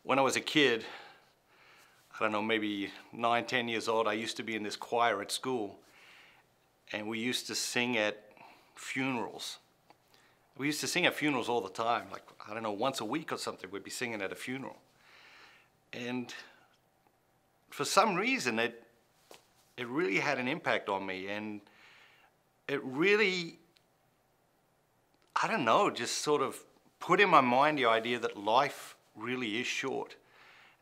When I was a kid, I don't know, maybe 9, 10 years old, I used to be in this choir at school, and we used to sing at funerals. We used to sing at funerals all the time, like, I don't know, once a week or something, we'd be singing at a funeral. And for some reason, it really had an impact on me, and it really, I don't know, just sort of put in my mind the idea that life really is short,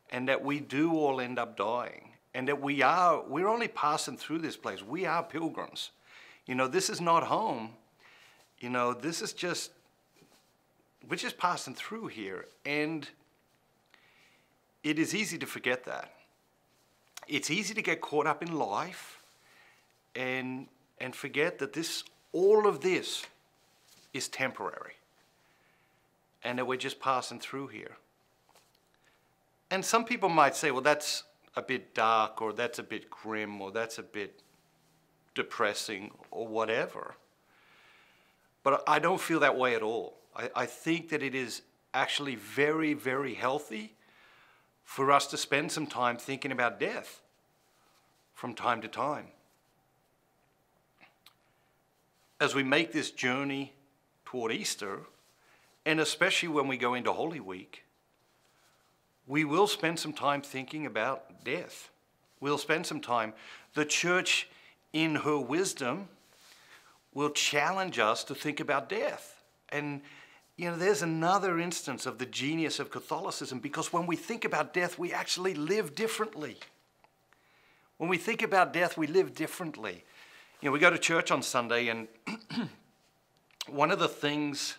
and that we do all end up dying, and that we're only passing through this place. We are pilgrims. You know, this is not home. You know, this is just, we're just passing through here, and it is easy to forget that. It's easy to get caught up in life and forget that all of this is temporary, and that we're just passing through here. And some people might say, well, that's a bit dark, or that's a bit grim, or that's a bit depressing, or whatever. But I don't feel that way at all. I think that it is actually very, very healthy for us to spend some time thinking about death from time to time. As we make this journey toward Easter, and especially when we go into Holy Week, we will spend some time thinking about death. We'll spend some time. The church, in her wisdom, will challenge us to think about death. And, you know, there's another instance of the genius of Catholicism, because when we think about death, we actually live differently. When we think about death, we live differently. You know, we go to church on Sunday, and one of the things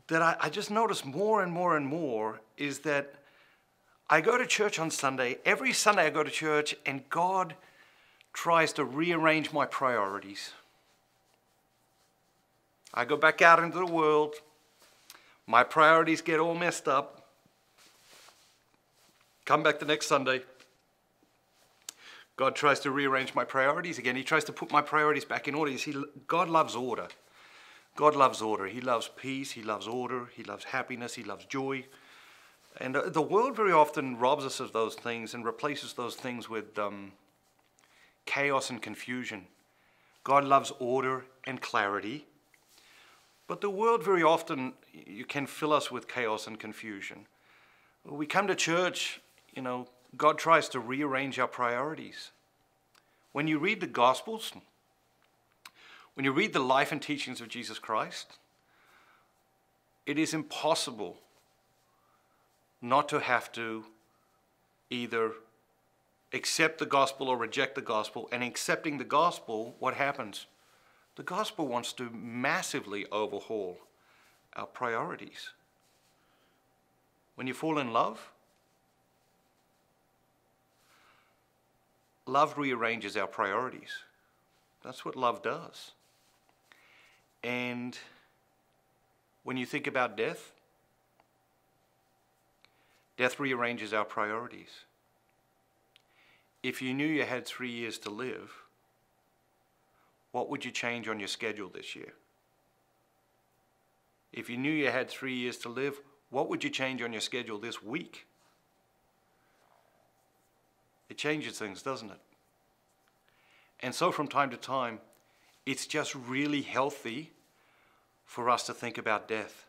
that I just notice more and more and more is that I go to church on Sunday. Every Sunday I go to church, and God tries to rearrange my priorities. I go back out into the world. My priorities get all messed up. Come back the next Sunday. God tries to rearrange my priorities again. He tries to put my priorities back in order. You see, God loves order. God loves order. He loves peace. He loves order. He loves happiness. He loves joy. And the world very often robs us of those things and replaces those things with chaos and confusion. God loves order and clarity. But the world very often, you can fill us with chaos and confusion. When we come to church, you know, God tries to rearrange our priorities. When you read the Gospels, when you read the life and teachings of Jesus Christ, it is impossible not to have to either accept the gospel or reject the gospel. And accepting the gospel, what happens? The gospel wants to massively overhaul our priorities. When you fall in love, love rearranges our priorities. That's what love does. And when you think about death, death rearranges our priorities. If you knew you had 3 years to live, what would you change on your schedule this year? If you knew you had 3 years to live, what would you change on your schedule this week? It changes things, doesn't it? And so from time to time, it's just really healthy for us to think about death.